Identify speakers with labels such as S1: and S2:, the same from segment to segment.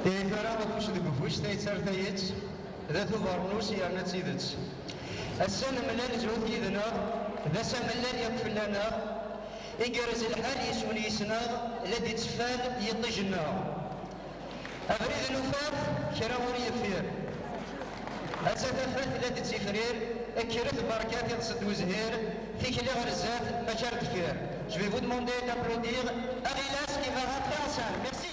S1: ثرى وفوش ذي بفوش تيتر تيت ذا ثبرنوس يرنا تيدت السنة ملان زود يدنا ذا سملان يقفل لنا إقرز الحال يسون يسنا الذي تفاد يطجنا أبريد نفاف كرا وري يفير أتفافات الذي تفرير أكرت بركات يتصد وزهير فيك اللي غرزات ما جرد فير Je vais vous demander d'applaudir Arilas qui va rentrer en salle. Merci.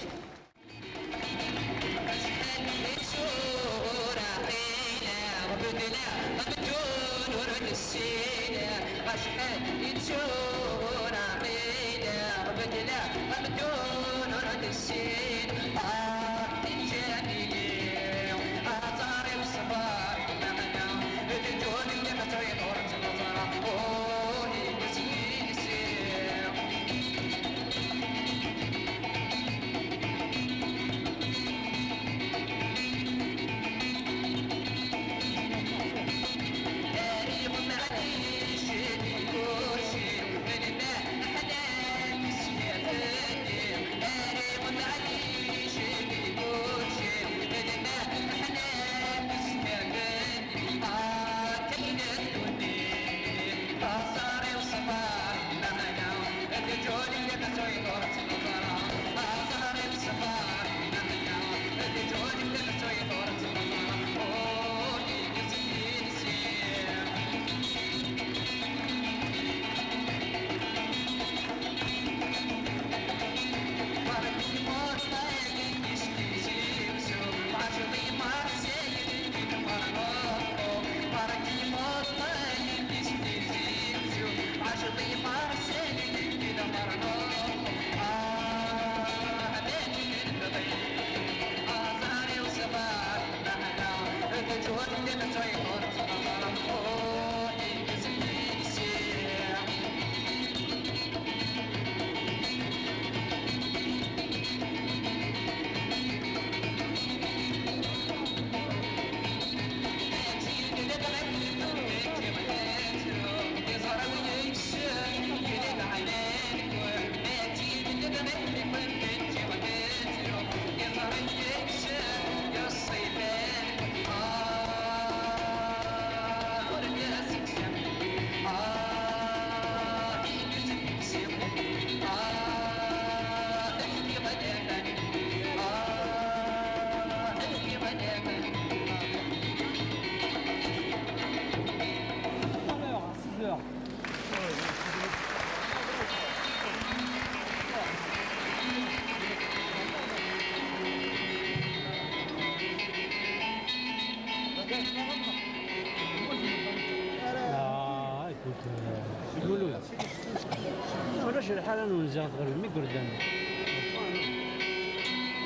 S2: ولاش الحالة نوزع غير مي قردان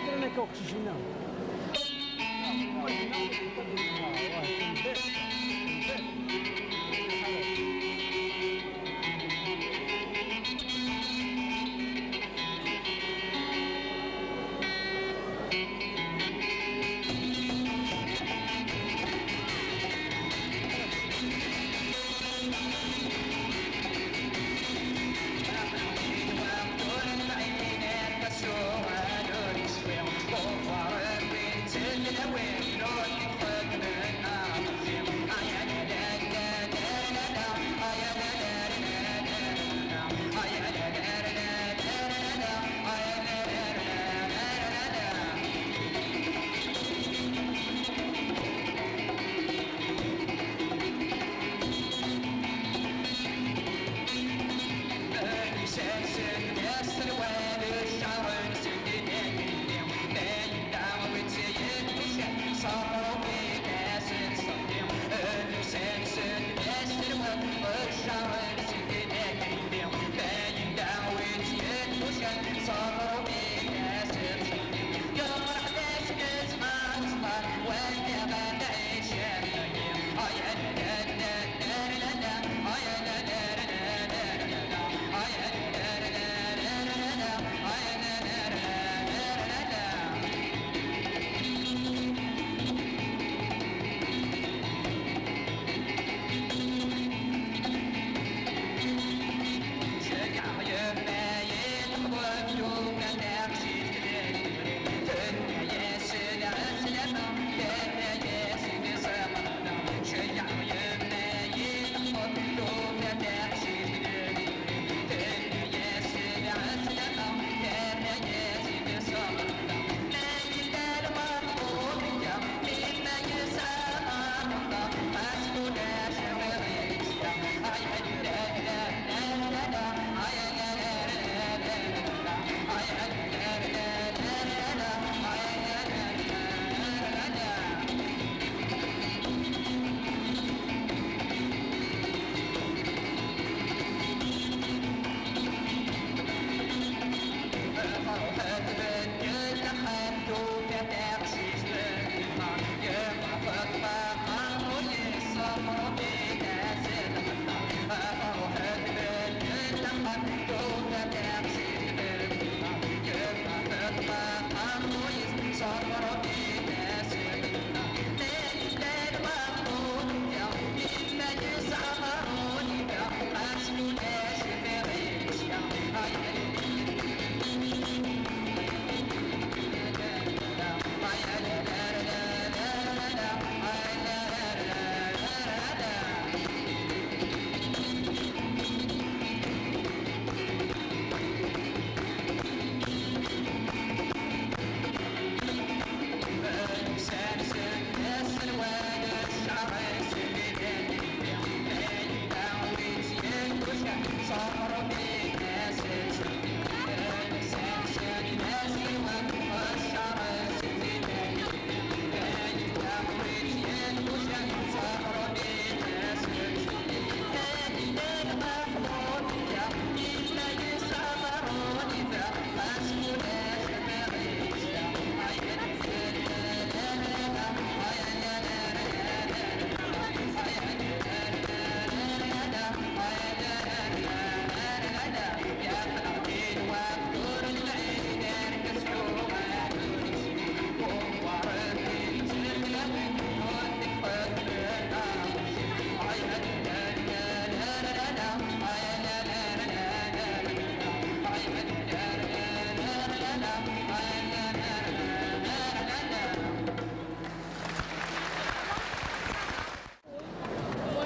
S2: كنا كوقتيشنا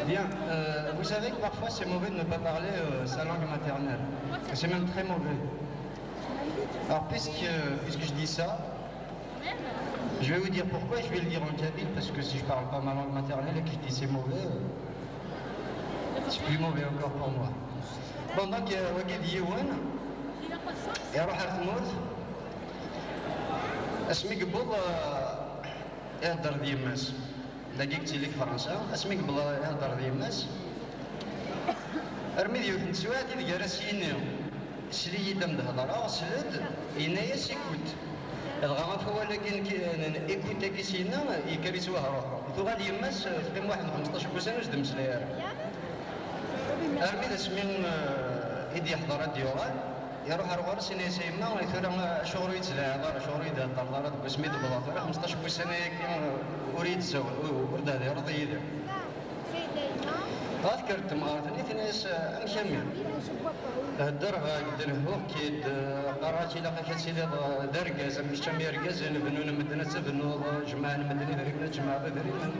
S1: Bien, vous savez que parfois c'est mauvais de ne pas parler sa langue maternelle. C'est même très mauvais. Alors puisque je dis ça, je vais vous dire pourquoi, je vais le dire en kabyle, parce que si je parle pas ma langue maternelle et que je dis c'est mauvais, c'est plus mauvais encore pour moi. Bon, donc, Wagid Yewan, يروح تموت اسمي قبل يهضر ديماس لقيتي لك فرنسا اسمي قبل يهضر ديماس ارمي ديوث نسوات إذا راسيني سلي دم دهضرا سلد ينايا سيكوت الغرام فوا لكن إيكوتا كيسينا يكريسوها روحو ثوغال يماس تقيم واحد 15 سنة وجد مسلاير ارمي اسمي إيدي يحضر ديورال يروح أروح سنة سيما ويثور شغل يتزلع شغل يدار دار بسمي دبلا ثور 15 سنة كيما أريد سوى ورد هذا رضي يدير أذكرت مراتني ثناس أمشامي الدر قدر هو كيد قراتي لقى كتسيدي درجة مش تمي رجاز بنون مدنة بنو جماعة مدني درينا جماعة درينا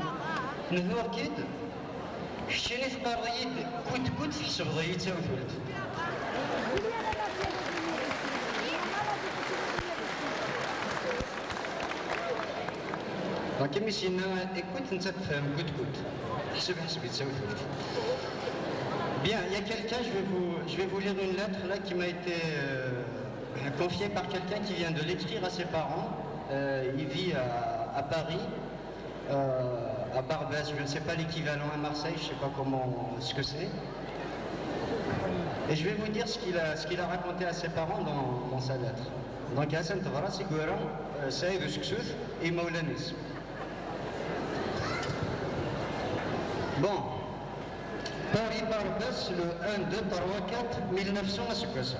S1: نهو كيد حشيني في قرية كنت في حسب ضيت سويت Donc, écoute, ne sais pas, bien, il y a quelqu'un, je vais vous lire une lettre là qui m'a été confiée par quelqu'un qui vient de l'écrire à ses parents. Il vit à Paris, à Barbès, je ne sais pas l'équivalent à Marseille, je ne sais pas ce que c'est. Et je vais vous dire ce qu'il a raconté à ses parents dans sa lettre. Donc, Hassan Tavara, c'est Gouran, Saïd Soussouth et Maulanis. Bon, Paris Barbès, le 1, 2, 3, 4, 1900 à ce que ça.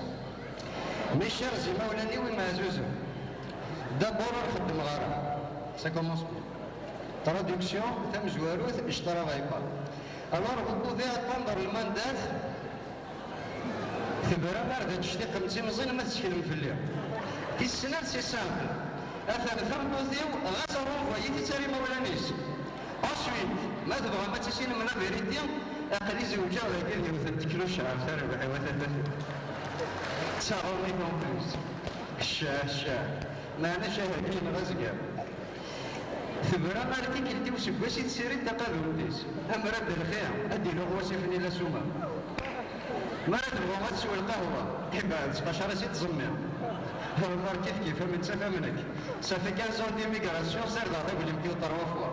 S1: Mes chers Maoulani ou Mazouz, d'abord, ça commence bien. Traduction, Tam Zouarouth, je ne travaille pas. Alors, vous pouvez attendre le mandat. خبرة باردة تشتي قمتي مزيان ما تشكلم في الليل. في السنة سي سامبل. أثر ثمبوثيو غازرون فايتي تاري مولانيس. أسويت ما تبغى ما تسين من أفريديا أقلي زوجة ولا كذي وثلاث كيلو شعر ثاني بحي وثلاثة. تساغوني كومبليس. الشاه ما أنا شاهد كين غزقة. ثبرا مالتي كنتي وسكوسي تسيري تقابل ديس. هم رد الخير أدي له وصفني لسوما. ما تبغى ما تسوي القهوة يبقى 19 سي تزمر هو كيف من تسافى منك صافي 15 ans ديميغراسيون سير دار يقول يمكن يطروا فوا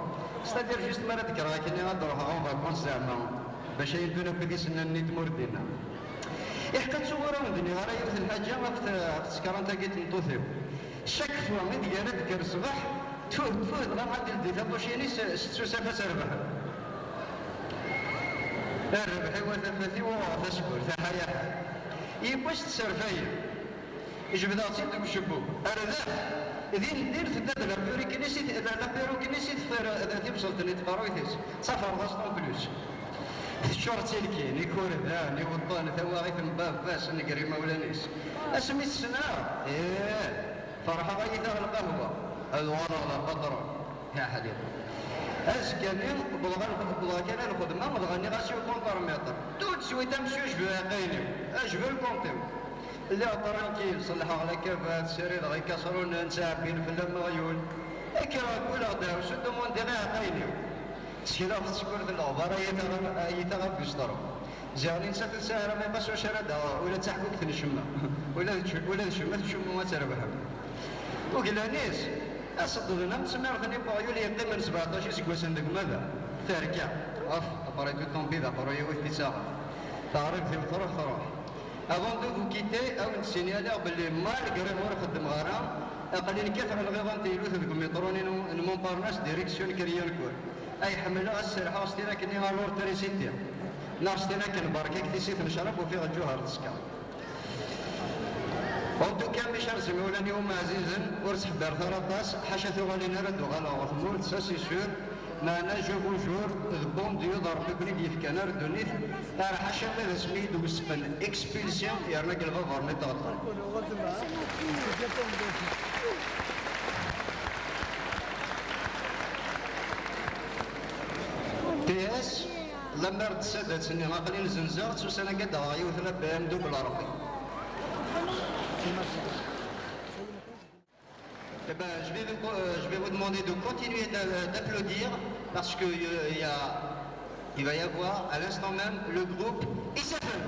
S1: ستادير جوست ما تكره كني غنروح اون فاكونس زعما باش يدونا بدي سنة نيت موردينا يحكى تصورة ودني راه يوث الحاجة ما في سكران تاكيت نطوثيو شاك فوا من ديالها تكر الصباح تفوت غير غادي لدي ثابوشيني ستو سافا سربح الربحي وثلاثي وثسكر ثحيا يبوش تسرفايا يجبد عصير دوك شبو أرداف ذين دير تدد لابيرو كنيسي لابيرو كنيسي ذاتي وصلت لي تقرويتيس سافر غاصتون بلوس الشهر تلكين يكون ذا نيوطان ثواغي في الباب باس نقري مولانيس اسمي السنة فرحة غاية القهوة الورا قطرة يا حبيبي اسكني بلغا كان الخدمة بلغاني غاسيو كونترميتر توت سوي تمشيوش بقيني اجبر الكونتيم لا ترانكيل صلحوا على كافات سرير غي كسرون نسابين في المغيون اكرا كل غدا وسدو من دغا قيني سكيلا في سكورة العبار يتغب يصدروا زياني نسات الساهرة ما يبسوا شردا ولا تحكوك تنشمة ولا تشمة تشمة ما تربحها وقلا نيس أصدقنا مسمار ثاني بغيو لي يقيم من 17 سكوا صندوق ماذا تركع أبريتو الطنبيضة أبريتو الثساغة تعرف في الثروح ثروح avant de vous quitter أو نسينيالي باللي مالغري مور خدم غرام أقلين كثر الغيظان تيلو ذوك ميطروني نمونبارناس ديريكسيون كريون كور أي حملوا السرحة وستينا كني غالور تريسيتيا نار ستينا كن باركيك تيسيت نشرب وفيها الجوهر تسكا وانتو كان مشار زميولاني هما عزيزا ورس حبار ثلاثاس حاشا ثوغالي نرد وغالا غثمور ساسي سور معنا جو بوجور ذبون ديو دار بيبني ديف كانار دونيث تار حاشا ماذا سميه دو سبن اكسبيلسيون يرنا قلبا فارمي تغطر تي اس لما رد سادات سني غاقلين زنزاغ تسوسانا قد غايو ثلاث بام دو بالعربي Eh ben, je vais vous demander de continuer d'applaudir parce que il va y avoir à l'instant même le groupe Isafen.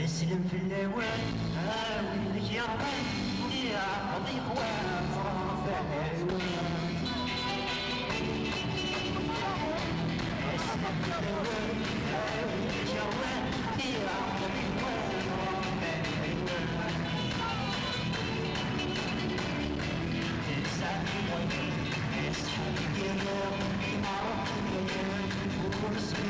S3: اسلم في اللوان هاوي لك يا ربي يا قضي خوان فرافة الوان اسلم في اللوان هاوي لك يا ربي يا قضي خوان فرافة الوان تسعد الوان اسحب الجنان معرفة الجنان ورسم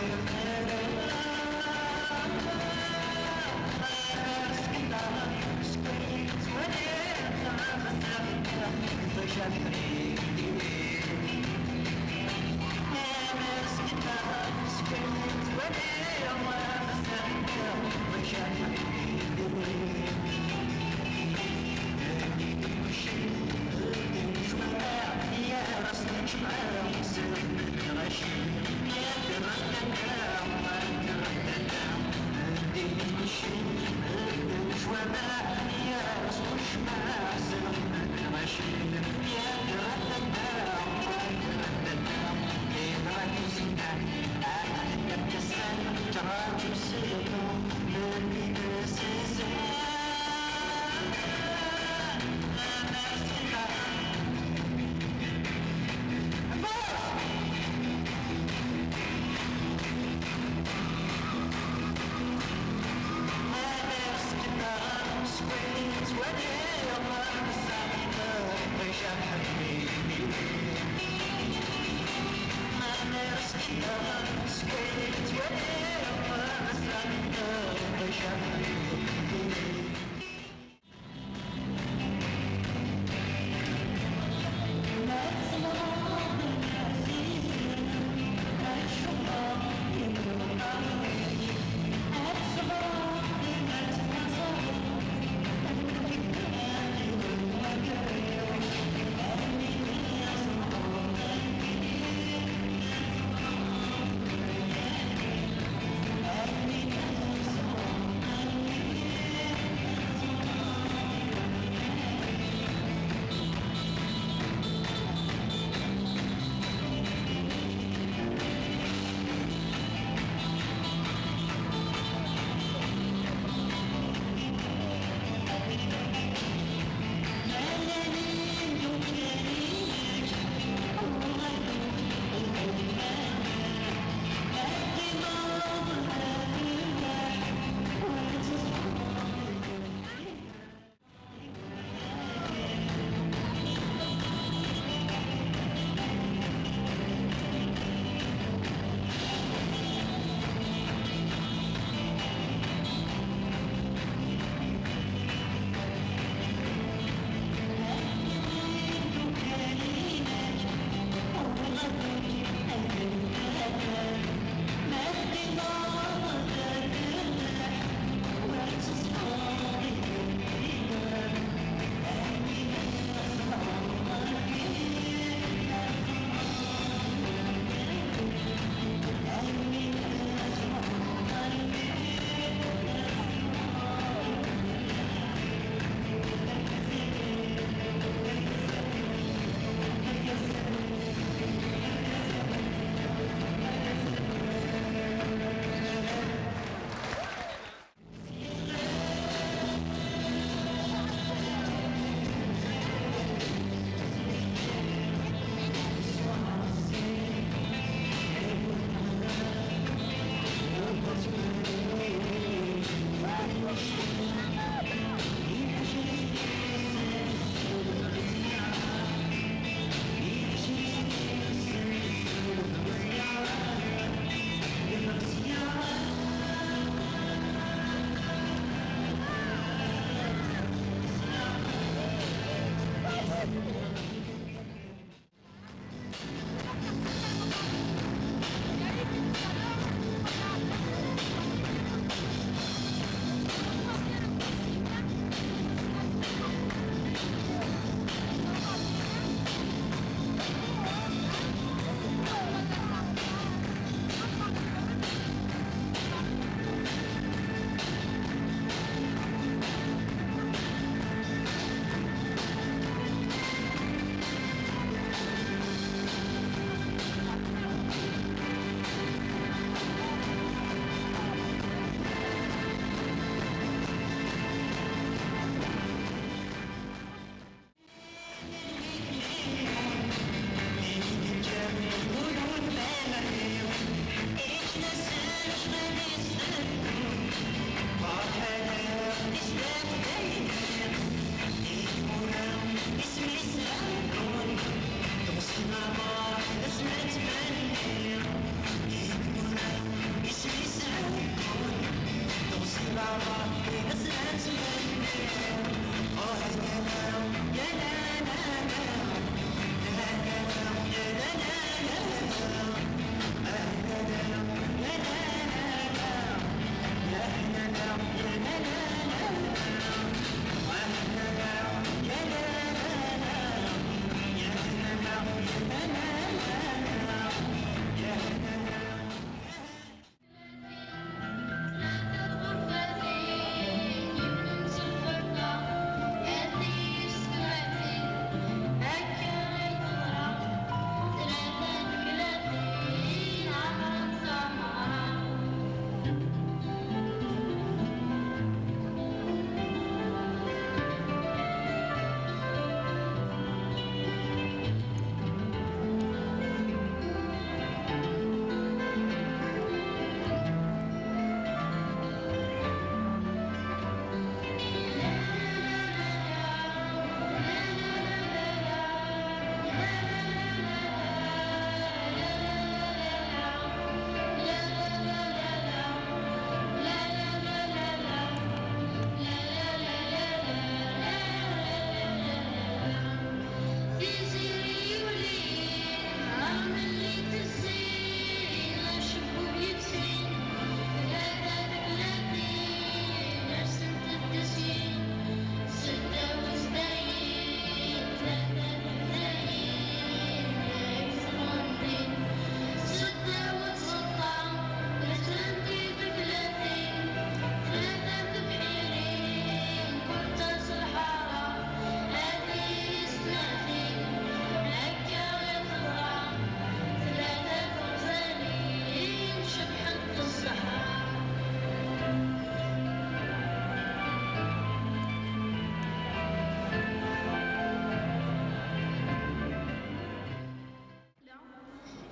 S3: Shall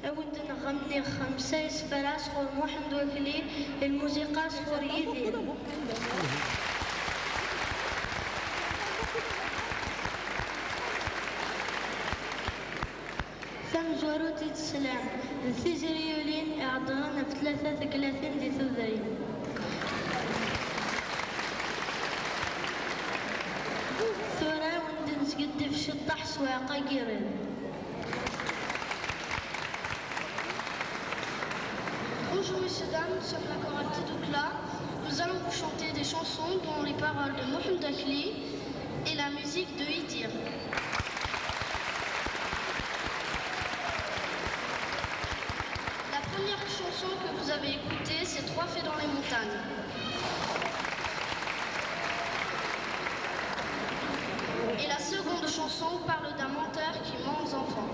S4: أود نغني خمسة سفرة صغور محمد وكلي الموسيقى صغور يدين. ثم زوروتي السلام الثيزريولين اعضرنا في 33 دي ثذرين. ثورة وندنس قد في شطح سواقا قيرين.
S5: Bonjour messieurs, dames, nous sommes la chorale Tidoukla. Nous allons vous chanter des chansons dont les paroles de Mohamed Akli et la musique de Idir. La première chanson que vous avez écoutée, c'est Trois fées dans les montagnes. Et la seconde chanson parle d'un menteur qui ment aux enfants.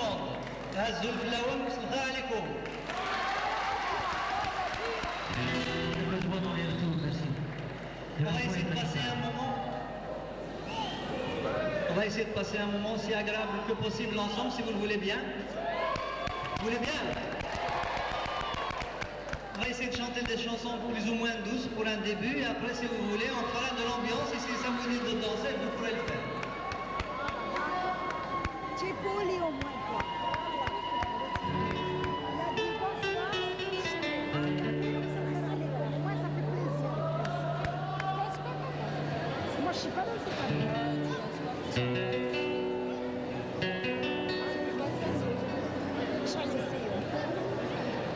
S3: monde. هزوا الفلاوه وسلخوا عليكم. On va essayer de passer un moment. On va essayer de passer un moment aussi agréable que possible ensemble, si vous le voulez bien. Vous voulez bien? On va essayer de chanter des chansons plus ou moins douces pour un début, et après, si vous voulez, on fera de l'ambiance, et si ça vous dit de danser, vous pourrez le faire.
S6: C'è poli au moins quoi. La divorce là, au moins ça fait plaisir. Moi je sais pas dans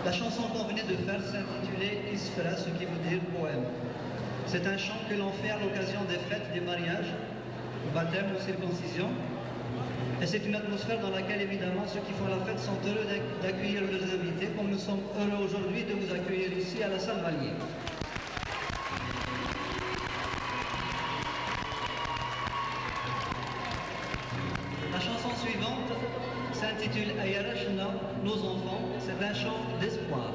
S3: La chanson qu'on venait de faire s'intitulait Isfera, ce qui veut dire poème. C'est un chant que l'on fait à l'occasion des fêtes, des mariages, baptême ou circoncision. Et c'est une atmosphère dans laquelle, évidemment, ceux qui font la fête sont heureux d'accueillir leurs invités, comme nous sommes heureux aujourd'hui de vous accueillir ici à la salle Valier. La chanson suivante s'intitule Ayarashna, nos enfants. C'est un chant d'espoir.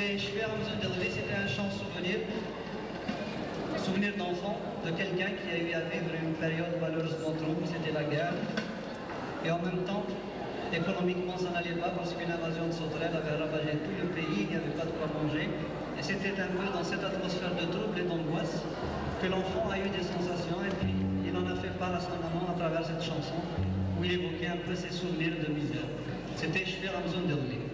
S3: C'était Shver Hamzoun Derlé, c'était un chant souvenir, souvenir d'enfant de quelqu'un qui a eu à vivre une période malheureusement trouble, c'était la guerre. Et en même temps, économiquement, ça n'allait pas parce qu'une invasion de sauterelles avait ravagé tout le pays, il n'y avait pas de quoi manger. Et c'était un peu dans cette atmosphère de trouble et d'angoisse que l'enfant a eu des sensations et puis il en a fait part à sa maman à travers cette chanson où il évoquait un peu ses souvenirs de misère. C'était Shver Hamzoun Derlé.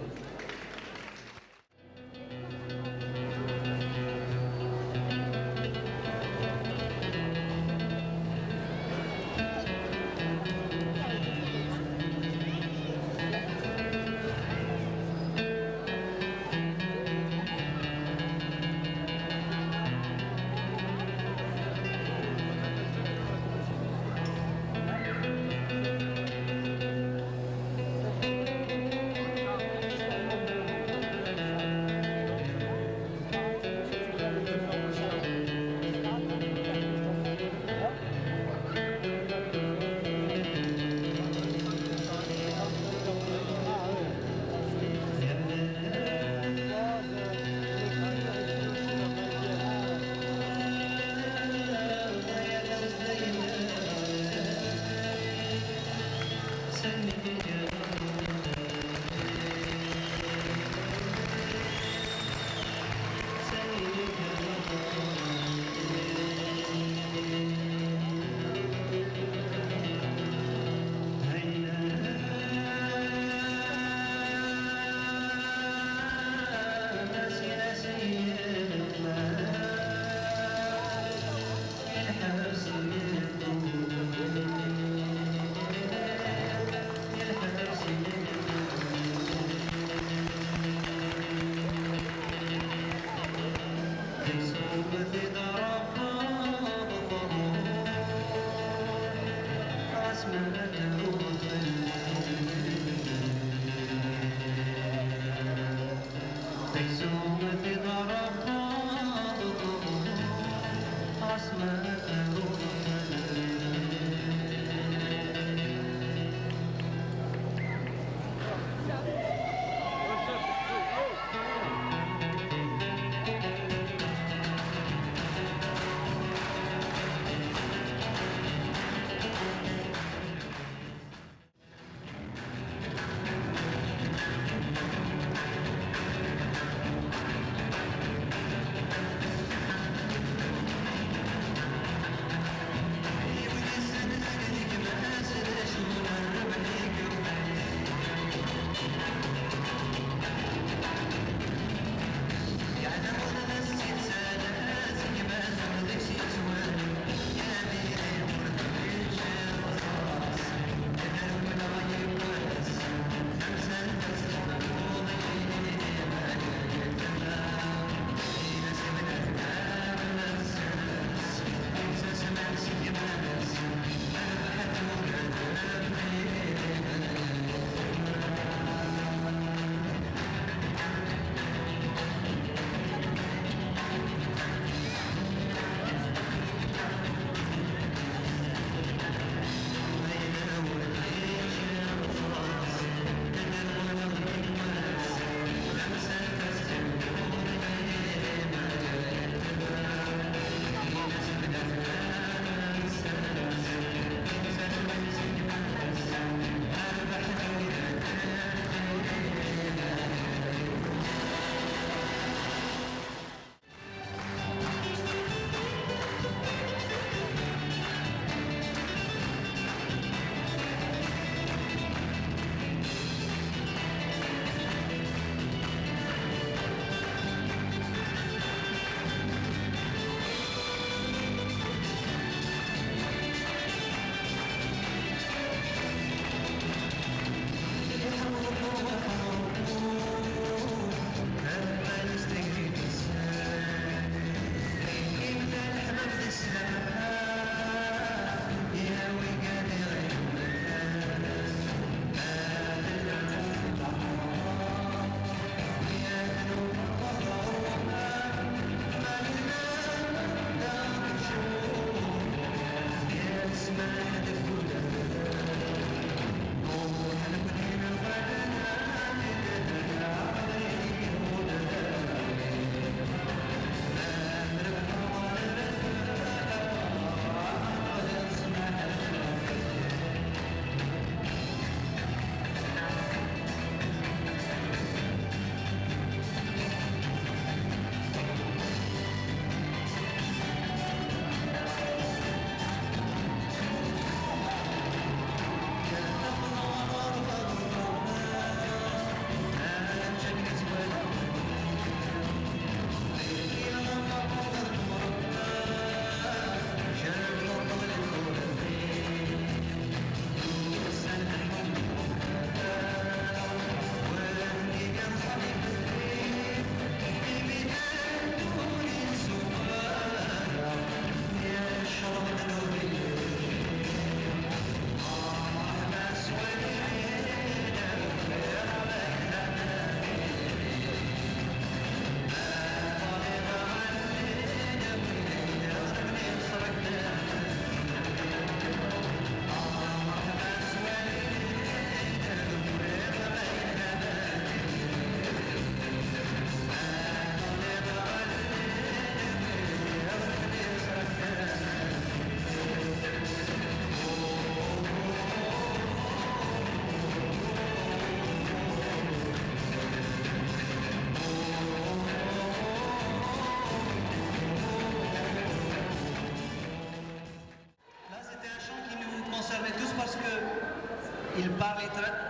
S3: il parle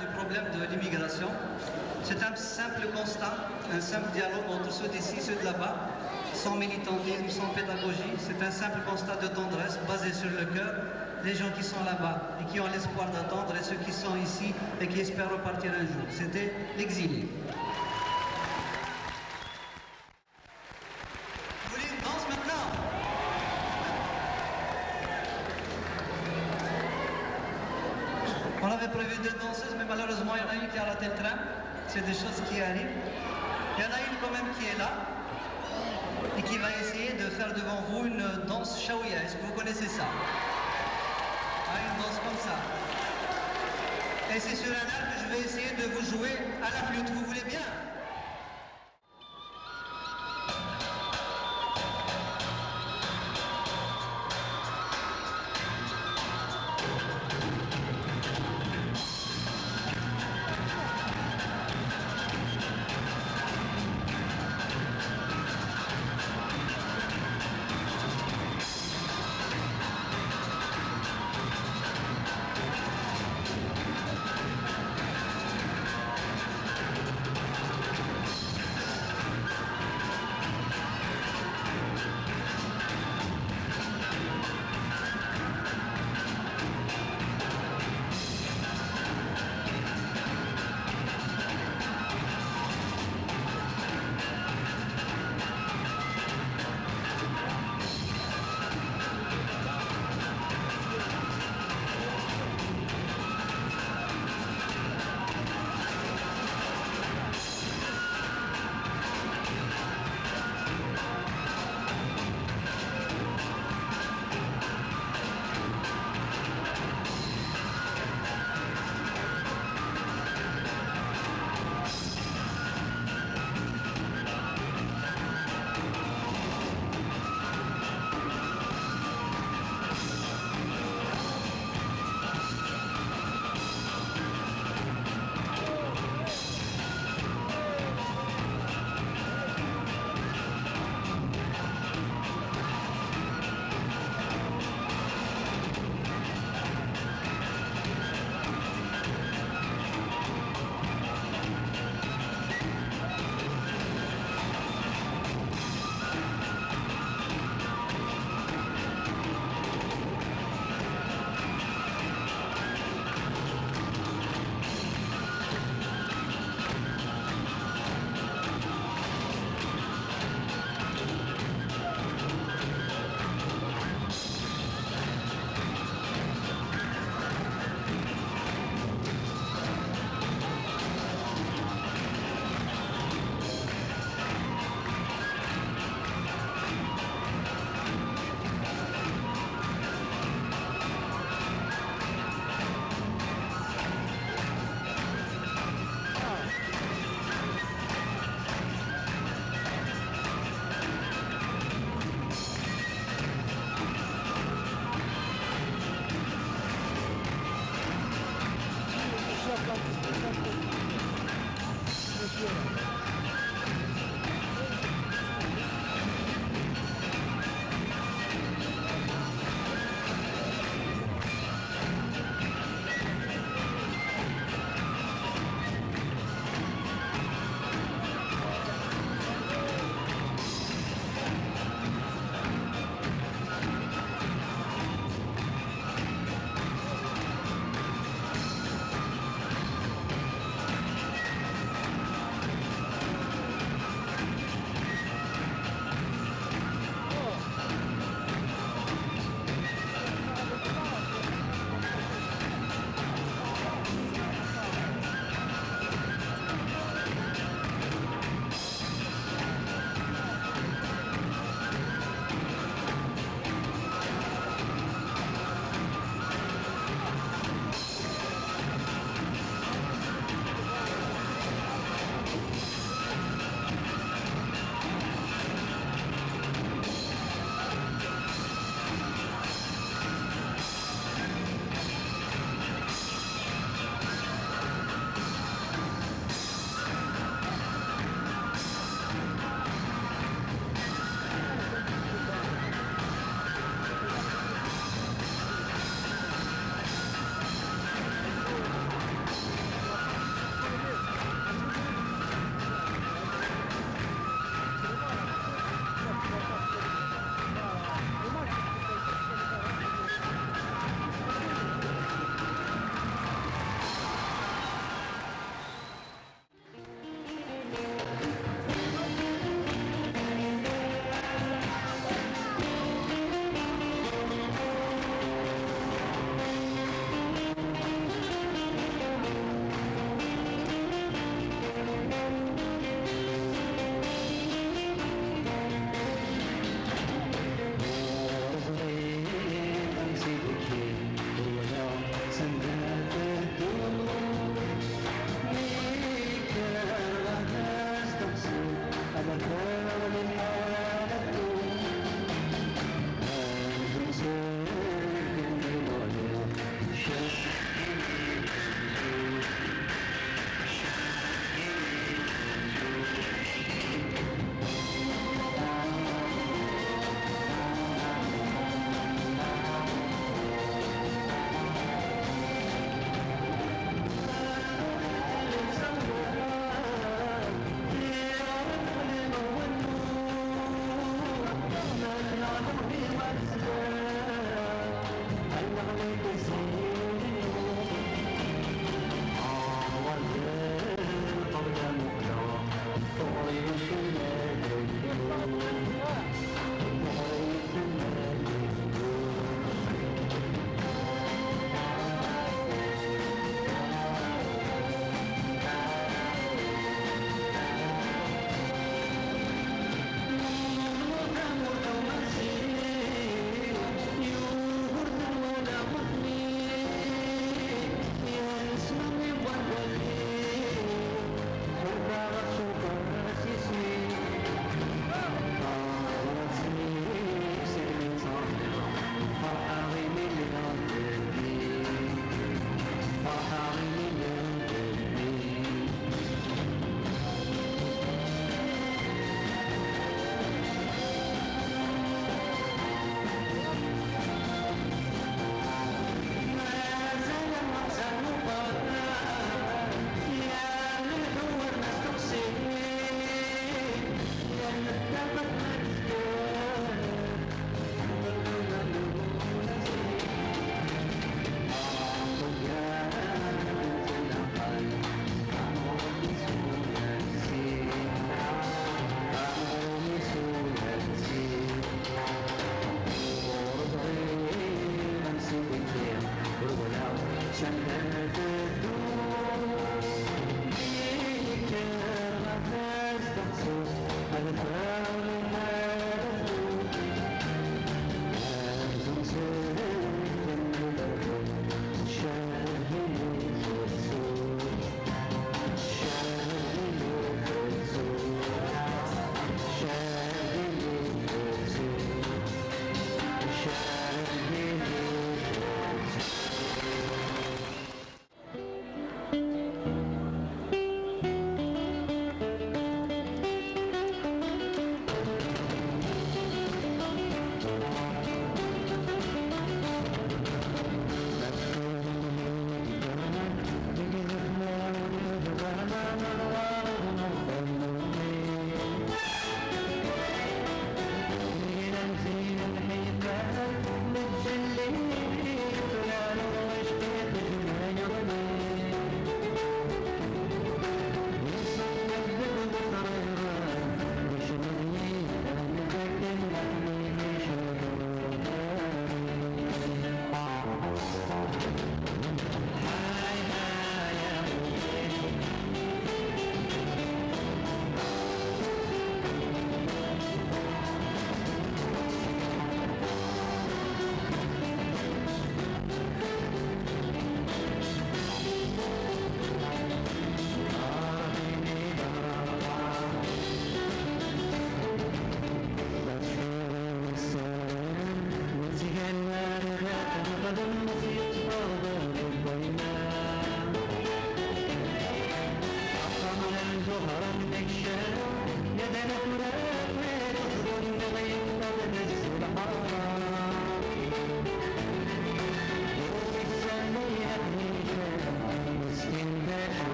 S3: du problème de l'immigration. C'est un simple constat, un simple dialogue entre ceux d'ici et ceux de là-bas, sans militantisme, sans pédagogie. C'est un simple constat de tendresse basé sur le cœur des gens qui sont là-bas et qui ont l'espoir d'attendre et ceux qui sont ici et qui espèrent repartir un jour. C'était l'exilé. Vous voulez une danse maintenant? On avait prévu 2 danseuses, mais malheureusement, il y en a une qui a raté le train. C'est des choses qui arrivent. Il y en a une quand même qui est là et qui va essayer de faire devant vous une danse shaouia. Est-ce que vous connaissez ça? Une danse comme ça. Et c'est sur un air que je vais essayer de vous jouer à la flûte. Vous voulez bien?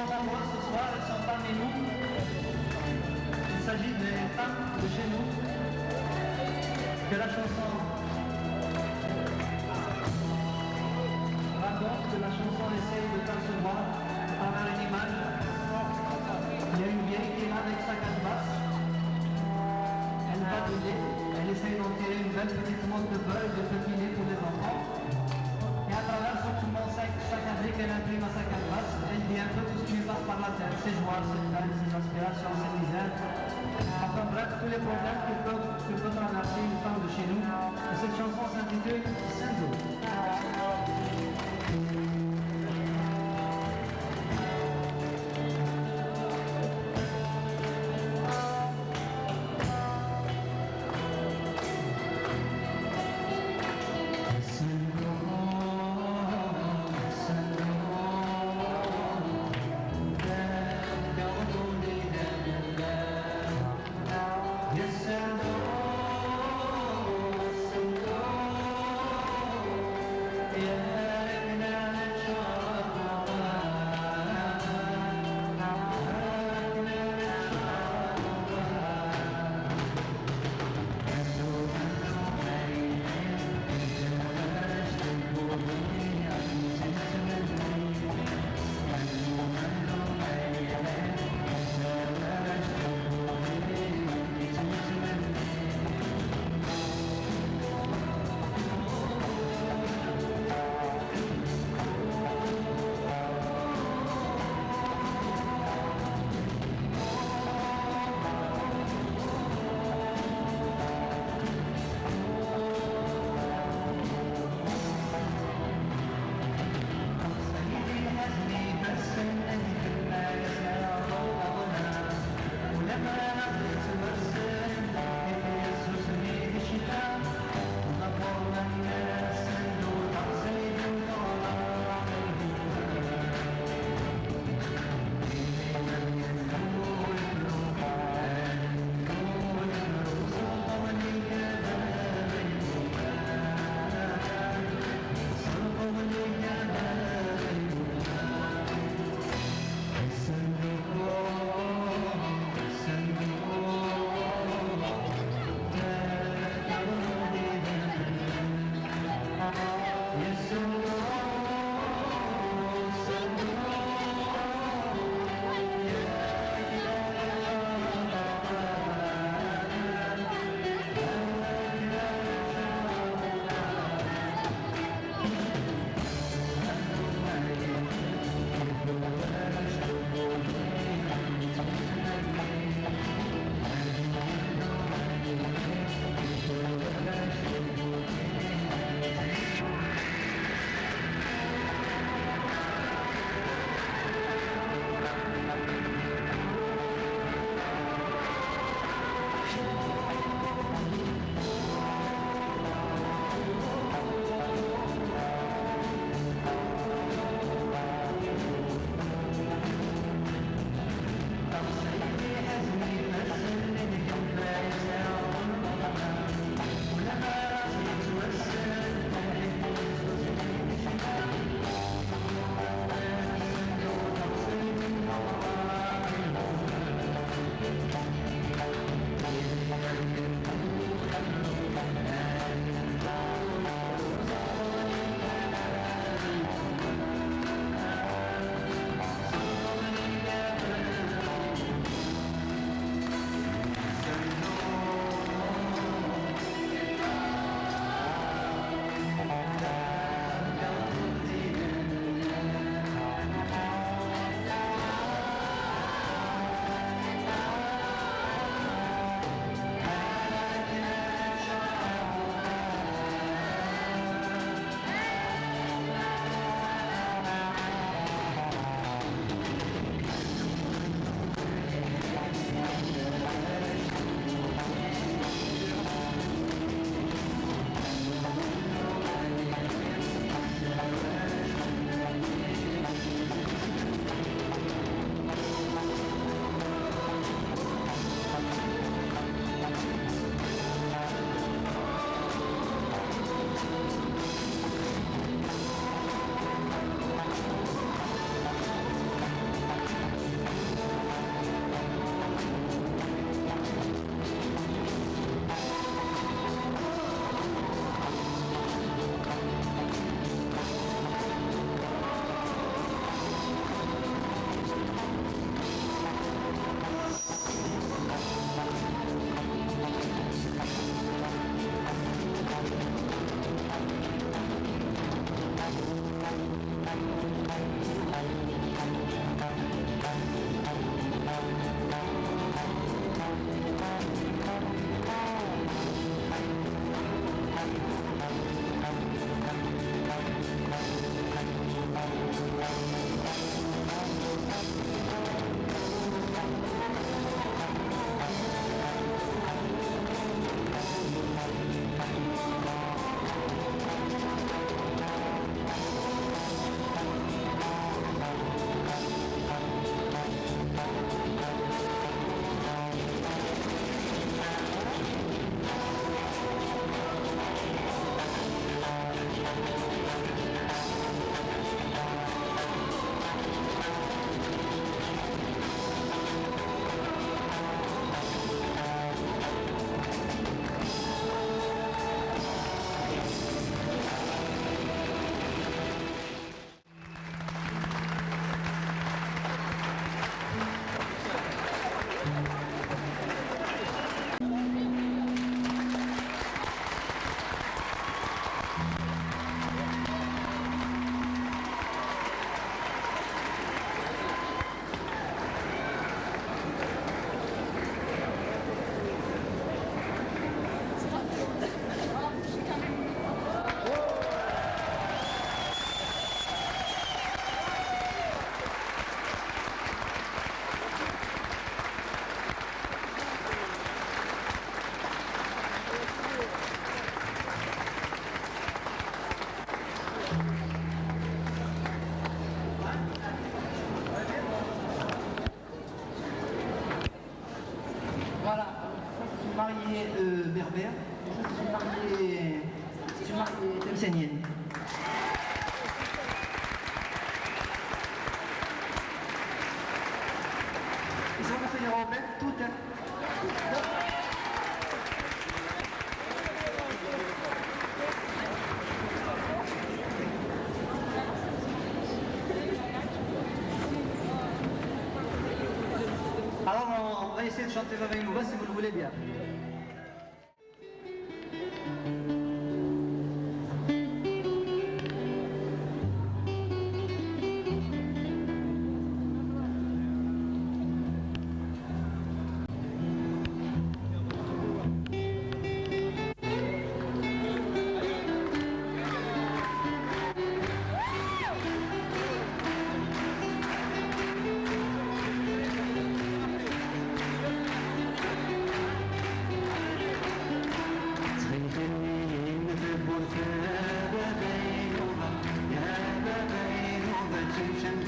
S3: la voix ce soir, elles sont parmi nous. Il s'agit des femmes de chez nous. Que la chanson raconte, que la chanson essaye de percevoir à travers une image. Il y a une vieille qui est là avec sa calebasse. Elle va donner, elle essaye d'en tirer une belle petite montre de beurre et de pépiner pour les enfants. Et à travers son tourment saccadé qu'elle imprime à sa calebasse, elle dit un peu tout ce qui lui passe par la tête, ses joies, ses peines, ses aspirations, ses misères. Enfin bref, tous les problèmes que peut traverser une femme de chez nous. Et cette chanson s'intitule Senzo. mariée berbère, je suis mariée temsénienne. Ils sont passés les Robert, tout est. Alors on va essayer de chanter avec nous, si vous le voulez bien.
S7: Chim chim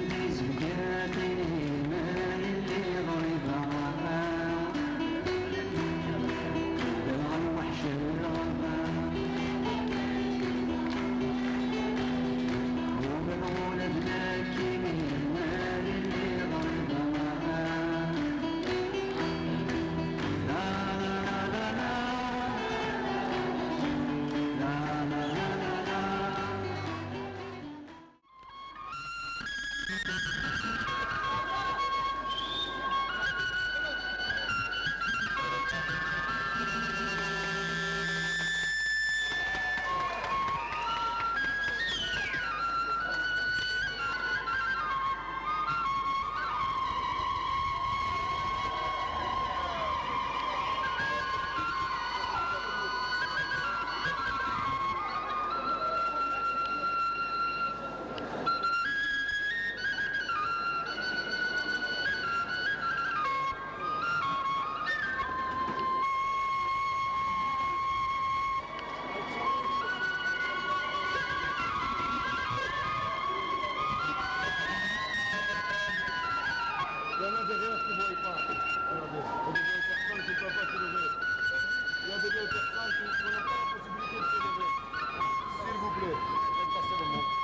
S7: bees, we get Il y en a derrière qui ne voient pas. Regardez, il y a des vieilles personnes qui ne peuvent pas se lever. Il y a des vieilles personnes qui n'ont pas la possibilité de se lever. S'il vous plaît, faites passer le mot.